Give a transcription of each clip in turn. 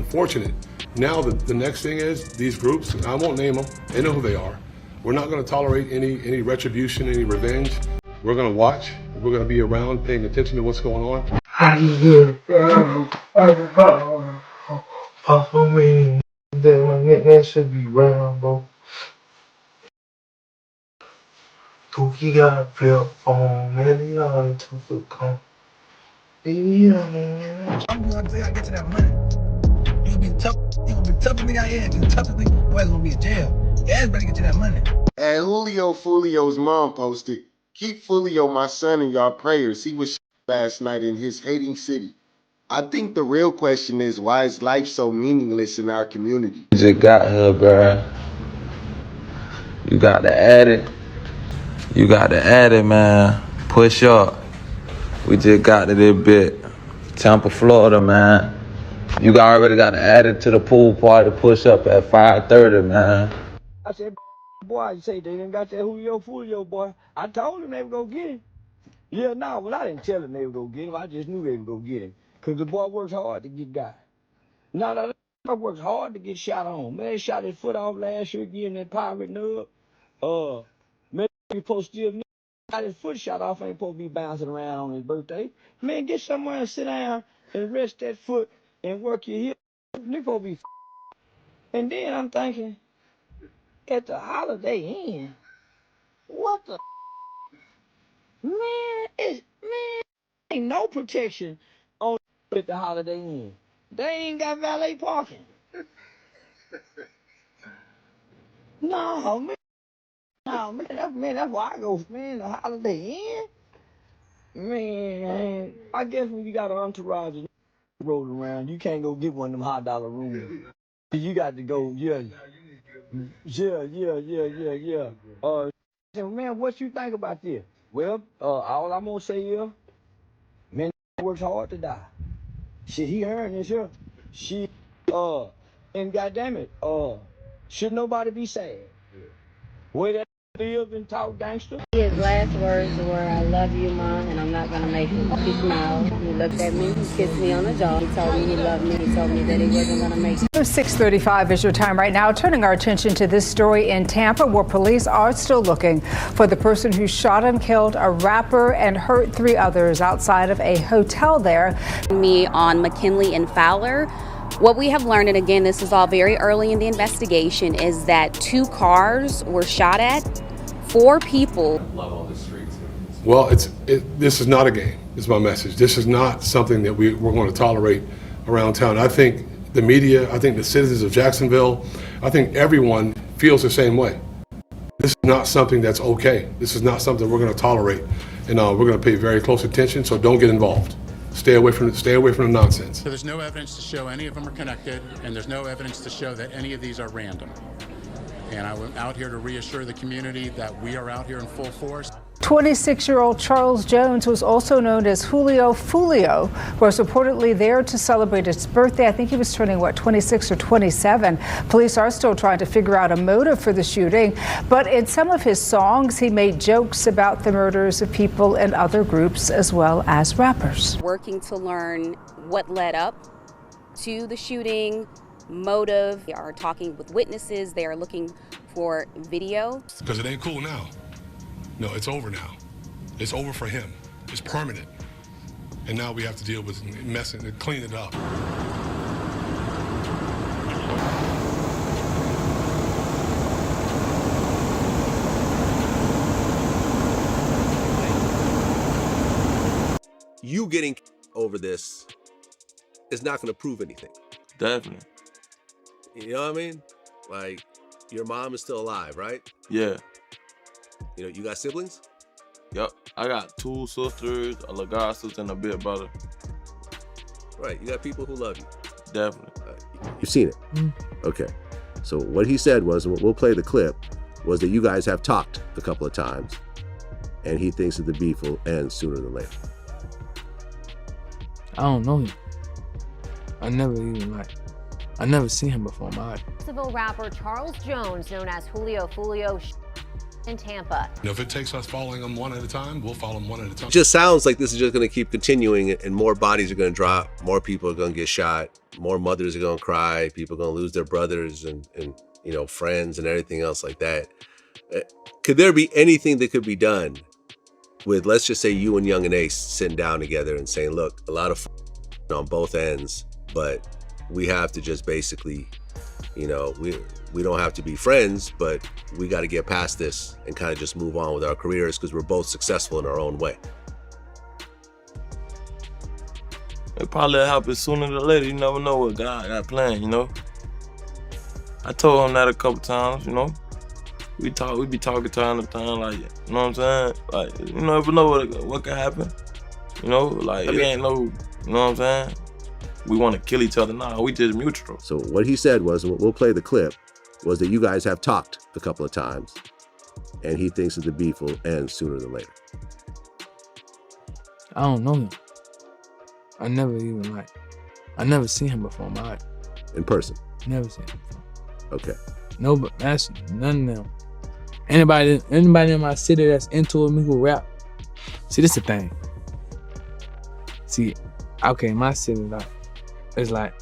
Unfortunate. Now the next thing is these groups, and I won't name them, they know who they are. We're not going to tolerate any retribution, any revenge. We're going to watch. We're going to be around paying attention to what's going on. For me, that should be Rambo. Cookie got a flip phone, and he on to the come. I'm gonna say I get to that money. You gonna be tough. You gonna be tougher than I am. You tougher than boys gonna be in jail. Guys better get to that money. And Julio Foolio's mom posted, "Keep Foolio, my son, in your prayers. He was last night in his hating city." I think the real question is, why is life so meaningless in our community? You just got her, bruh. You got to add it. You got to add it, man. Push up. We just got to this bit. Tampa, Florida, man. You already got to add it to the pool party. Push up at 5:30, man. I said, boy, you say they didn't got that Julio Foolio, boy. I told them they were going to get him. Yeah, no, well, I didn't tell them they were going to get him. I just knew they were going to get him. Because the boy works hard to get guy. No, that boy works hard to get shot on. Man, he shot his foot off last year getting that pirate nub. Man, he supposed to still got his foot shot off, ain't supposed to be bouncing around on his birthday. Man, get somewhere and sit down and rest that foot and work your hip. Nigga supposed to be And then I'm thinking, at the Holiday Inn, what the man, ain't no protection on at the Holiday Inn. They ain't got valet parking. No, man. No, man, that's why I go, man, the Holiday Inn. Man, I guess when you got an entourage and rolling around, you can't go get one of them high dollar rooms. You got to go, yeah. Man, what you think about this? Well, all I'm gonna say is, man, works hard to die. Shit, he earned this here. And goddamn it, should nobody be sad? Way that live and talk gangster. His last words were, "I love you, Mom, and I'm not going to make you." He smiled. He looked at me. He kissed me on the jaw. He told me he loved me. He told me that he wasn't going to make it. 6:35 is your time right now. Turning our attention to this story in Tampa, where police are still looking for the person who shot and killed a rapper and hurt 3 others outside of a hotel there. Me on McKinley and Fowler. What we have learned, and again, this is all very early in the investigation, is that 2 cars were shot at, 4 people. Well, this is not a game, is my message. This is not something that we're going to tolerate around town. I think the media, I think the citizens of Jacksonville, I think everyone feels the same way. This is not something that's okay. This is not something we're going to tolerate. And we're going to pay very close attention, so don't get involved. Stay away from the nonsense. So there's no evidence to show any of them are connected, and there's no evidence to show that any of these are random. And I went out here to reassure the community that we are out here in full force. 26-year-old Charles Jones was also known as Julio Foolio, was reportedly there to celebrate his birthday. I think he was turning, 26 or 27. Police are still trying to figure out a motive for the shooting, but in some of his songs, he made jokes about the murders of people in other groups as well as rappers. Working to learn what led up to the shooting, motive. They are talking with witnesses. They are looking for video. Because it ain't cool now. No, it's over now. It's over for him. It's permanent. And now we have to deal with messing and clean it up. You getting over this is not going to prove anything. Definitely. You know what I mean? Like, your mom is still alive, right? Yeah. You know, you got siblings? Yup. I got 2 sisters, a little sister, and a big brother. Right. You got people who love you. Definitely. You've seen it. Okay. So what he said was, and we'll play the clip, was that you guys have talked a couple of times, and he thinks that the beef will end sooner than later. I don't know him. I never seen him before in my life. Jacksonville rapper Charles Jones, known as Julio Foolio, in Tampa. And if it takes us following them one at a time, we'll follow them one at a time. It just sounds like this is just going to keep continuing, and more bodies are going to drop, more people are going to get shot, more mothers are going to cry, people are going to lose their brothers and you know, friends and everything else like that. Could there be anything that could be done with, let's just say, you and Young and Ace sitting down together and saying, look, a lot of on both ends, but we have to just basically, you know, we don't have to be friends, but we got to get past this and kind of just move on with our careers because we're both successful in our own way. It probably happen sooner than later. You never know what God got planned, you know? I told him that a couple times, you know? We be talking time to time, like, you know what I'm saying? Like, you never know what could happen. You know, like, it ain't no, you know what I'm saying? We want to kill each other now. We just mutual. So what he said was, and we'll play the clip, was that you guys have talked a couple of times, and he thinks that the beef will end sooner than later. I don't know him. I never seen him before in my life. In person? Never seen him before. Okay. No, but that's none of them. Anybody in my city that's into me who rap. See, this is the thing. See, okay, my city, like, it's like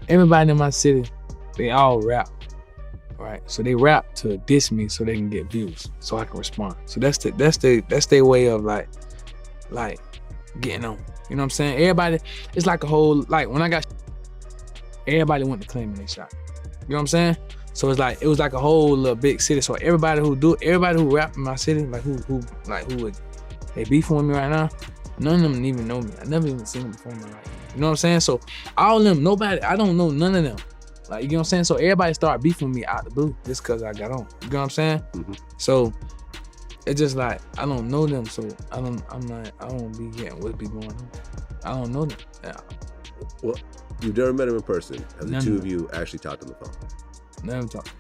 everybody in my city, they all rap, right? So they rap to diss me so they can get views, so I can respond. So that's their way of like getting on. You know what I'm saying? Everybody, it's like a whole, like when I got, everybody went to claim me they shot. You know what I'm saying? So it's like, it was like a whole little big city. So everybody who rap in my city, like who would, they beefing with me right now, none of them even know me. I never even seen them before in my life. You know what I'm saying? So all of them, nobody, I don't know none of them. Like, you know what I'm saying? So everybody started beefing with me out the blue just because I got on. You know what I'm saying? Mm-hmm. So it's just like, I don't know them, so I don't be getting what be going on. I don't know them. Yeah. Well, you've never met him in person. Have the two of you actually talked on the phone? Never talked.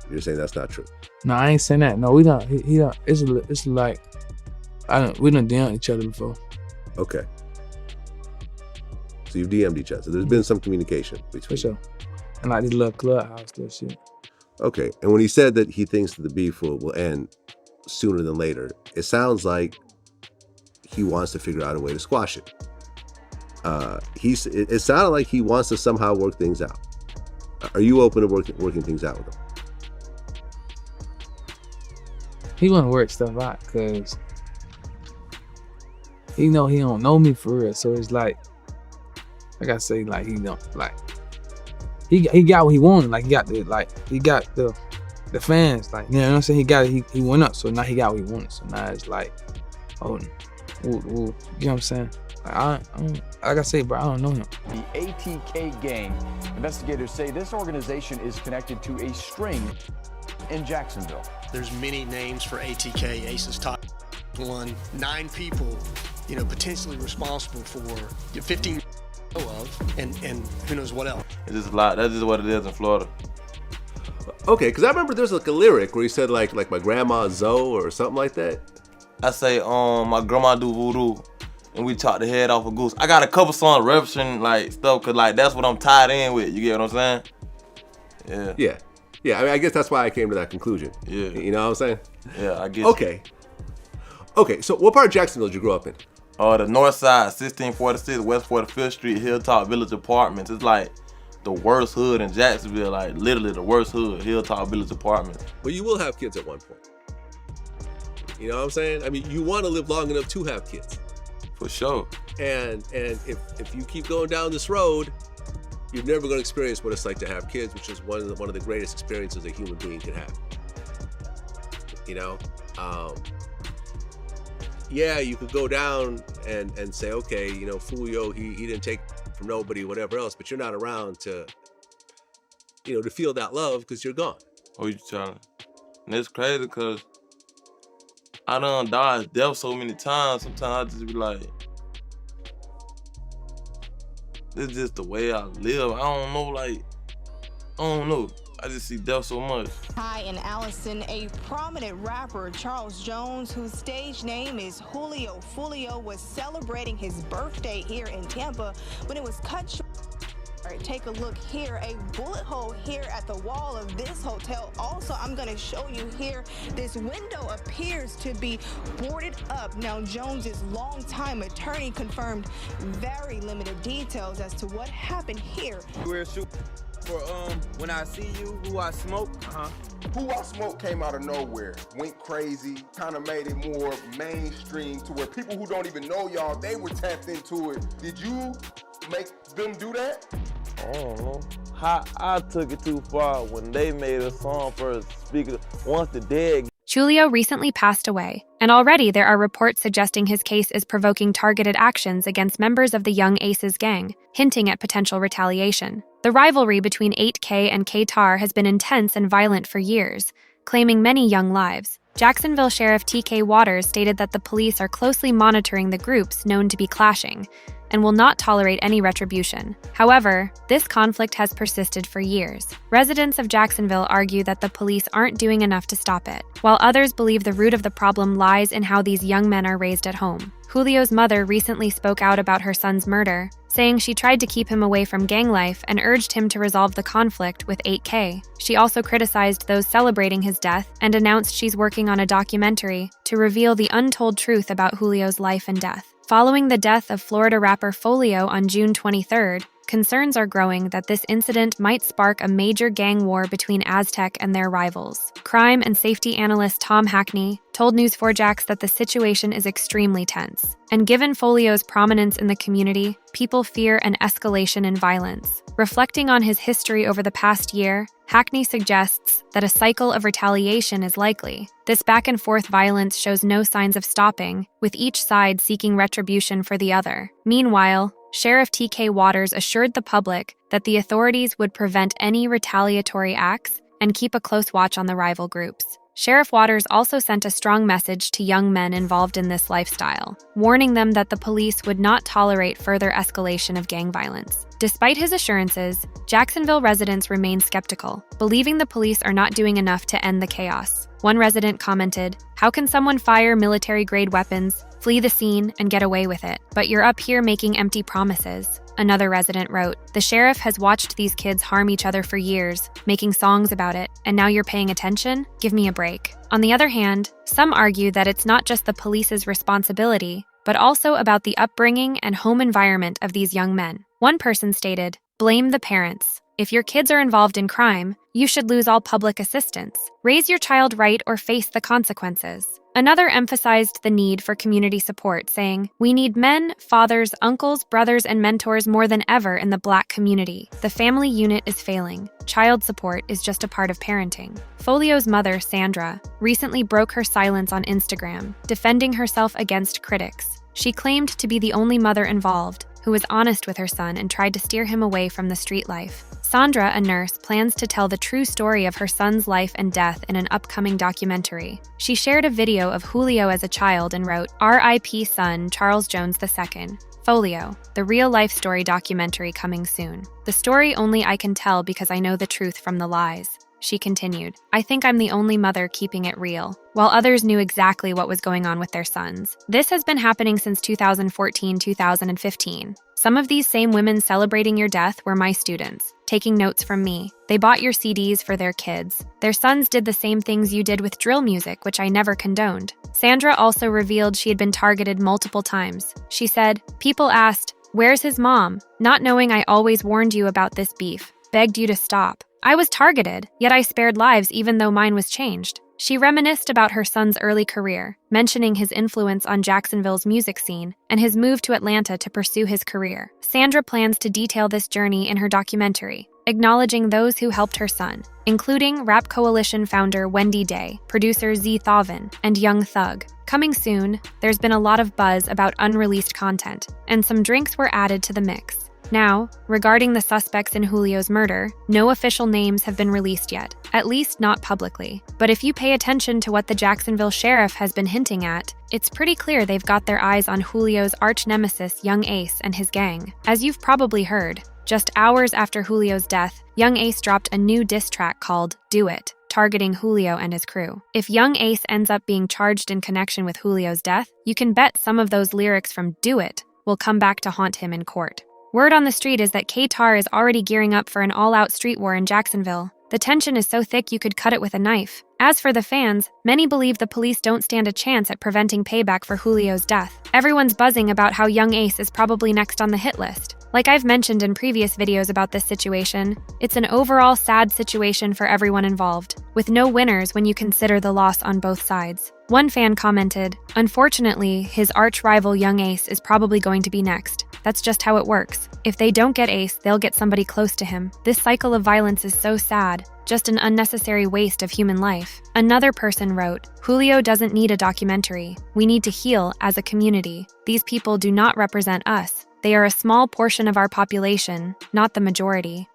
You're saying that's not true? No, I ain't saying that. No, we don't. He don't. It's like, we done DM'd each other before. Okay. So you've DM'd each other. So there's been some communication between For sure. And like this little clubhouse, little shit. Okay. And when he said that he thinks that the beef will end sooner than later, it sounds like he wants to figure out a way to squash it. It sounded like he wants to somehow work things out. Are you open to working things out with him? He want to work stuff out because he know he don't know me for real. So it's like I say, like, he don't, like, he got what he wanted. Like, he got the fans. Like, you know what I'm saying? He went up. So now he got what he wanted. So now it's like, oh, you know what I'm saying? Like I say, bro, I don't know him. The ATK gang. Investigators say this organization is connected to a string in Jacksonville. There's many names for ATK. Ace's top one. 9 people, you know, potentially responsible for 15 of, and who knows what else. It's just a lot. That's just what it is in Florida. Okay, because I remember there's like a lyric where he said like my grandma Zoe or something like that. I say, my grandma do voodoo, and we chop the head off a goose. I got a couple songs referencing like stuff, cause like that's what I'm tied in with. You get what I'm saying? Yeah. Yeah. I mean, I guess that's why I came to that conclusion. Yeah. You know what I'm saying? Yeah, I get. Okay. So what part of Jacksonville did you grow up in? The north side, 1646 West 45th Street, Hilltop Village Apartments. It's like the worst hood in Jacksonville, like literally the worst hood, Hilltop Village Apartments. But you will have kids at one point. You know what I'm saying? I mean, you want to live long enough to have kids. For sure. And if you keep going down this road, you're never going to experience what it's like to have kids, which is one of the greatest experiences a human being can have. You know? Yeah, you could go down and say, okay, you know, Foolio, he didn't take from nobody, whatever else, but you're not around to, you know, to feel that love because you're gone. Oh, you trying? And it's crazy because I done dodged death so many times. Sometimes I just be like, this is just the way I live. I don't know. I just see death so much. Hi, in Allison, a prominent rapper, Charles Jones, whose stage name is Julio Foolio, was celebrating his birthday here in Tampa when it was cut short. All right, take a look here, a bullet hole here at the wall of this hotel. Also, I'm going to show you here, this window appears to be boarded up. Now, Jones's longtime attorney confirmed very limited details as to what happened here. We're shooting for when I see you, who I smoke. Who I Smoke came out of nowhere, went crazy, kind of made it more mainstream to where people who don't even know y'all, they were tapped into it. Did you make them do that? I don't know. I took it too far when they made a song for a speaker. Once the dead. Julio recently passed away, and already there are reports suggesting his case is provoking targeted actions against members of the Young Aces gang, hinting at potential retaliation. The rivalry between 8K and KTAR has been intense and violent for years, claiming many young lives. Jacksonville Sheriff T.K. stated that the police are closely monitoring the groups known to be clashing and will not tolerate any retribution. However, this conflict has persisted for years. Residents of Jacksonville argue that the police aren't doing enough to stop it, while others believe the root of the problem lies in how these young men are raised at home. Julio's mother recently spoke out about her son's murder, saying she tried to keep him away from gang life and urged him to resolve the conflict with 8K. She also criticized those celebrating his death and announced she's working on a documentary to reveal the untold truth about Julio's life and death. Following the death of Florida rapper Foolio on June 23rd, concerns are growing that this incident might spark a major gang war between Aztec and their rivals. Crime and safety analyst Tom Hackney told News4Jax that the situation is extremely tense, and given Folio's prominence in the community, people fear an escalation in violence. Reflecting on his history over the past year, Hackney suggests that a cycle of retaliation is likely. This back-and-forth violence shows no signs of stopping, with each side seeking retribution for the other. Meanwhile, Sheriff T.K. assured the public that the authorities would prevent any retaliatory acts and keep a close watch on the rival groups. Sheriff Waters also sent a strong message to young men involved in this lifestyle, warning them that the police would not tolerate further escalation of gang violence. Despite his assurances, Jacksonville residents remain skeptical, believing the police are not doing enough to end the chaos. One resident commented, "How can someone fire military-grade weapons, flee the scene, and get away with it? But you're up here making empty promises." Another resident wrote, "The sheriff has watched these kids harm each other for years, making songs about it, and now you're paying attention? Give me a break." On the other hand, some argue that it's not just the police's responsibility, but also about the upbringing and home environment of these young men. One person stated, "Blame the parents. If your kids are involved in crime, you should lose all public assistance. Raise your child right or face the consequences." Another emphasized the need for community support, saying, "We need men, fathers, uncles, brothers, and mentors more than ever in the Black community. The family unit is failing. Child support is just a part of parenting." Folio's mother, Sandra, recently broke her silence on Instagram, defending herself against critics. She claimed to be the only mother involved, who was honest with her son and tried to steer him away from the street life. Sandra, a nurse, plans to tell the true story of her son's life and death in an upcoming documentary. She shared a video of Julio as a child and wrote, "R.I.P. son, Charles Jones II. Folio, the real-life story documentary coming soon. The story only I can tell because I know the truth from the lies." She continued, "I think I'm the only mother keeping it real," while others knew exactly what was going on with their sons. This has been happening since 2014-2015. Some of these same women celebrating your death were my students, taking notes from me. They bought your CDs for their kids. Their sons did the same things you did with drill music, which I never condoned. Sandra also revealed she had been targeted multiple times. She said, "People asked, 'Where's his mom?' Not knowing I always warned you about this beef, begged you to stop. I was targeted, yet I spared lives even though mine was changed." She reminisced about her son's early career, mentioning his influence on Jacksonville's music scene and his move to Atlanta to pursue his career. Sandra plans to detail this journey in her documentary, acknowledging those who helped her son, including Rap Coalition founder Wendy Day, producer Z Thavin, and Young Thug. Coming soon, there's been a lot of buzz about unreleased content, and some drinks were added to the mix. Now, regarding the suspects in Julio's murder, no official names have been released yet, at least not publicly. But if you pay attention to what the Jacksonville Sheriff has been hinting at, it's pretty clear they've got their eyes on Julio's arch-nemesis Young Ace and his gang. As you've probably heard, just hours after Julio's death, Young Ace dropped a new diss track called "Do It," targeting Julio and his crew. If Young Ace ends up being charged in connection with Julio's death, you can bet some of those lyrics from "Do It" will come back to haunt him in court. Word on the street is that KTAR is already gearing up for an all-out street war in Jacksonville. The tension is so thick you could cut it with a knife. As for the fans, many believe the police don't stand a chance at preventing payback for Julio's death. Everyone's buzzing about how young Ace is probably next on the hit list. Like I've mentioned in previous videos about this situation, it's an overall sad situation for everyone involved, with no winners when you consider the loss on both sides. One fan commented, "Unfortunately, his arch-rival young Ace is probably going to be next. That's just how it works. If they don't get Ace, they'll get somebody close to him. This cycle of violence is so sad, just an unnecessary waste of human life." Another person wrote, "Julio doesn't need a documentary. We need to heal as a community. These people do not represent us. They are a small portion of our population, not the majority."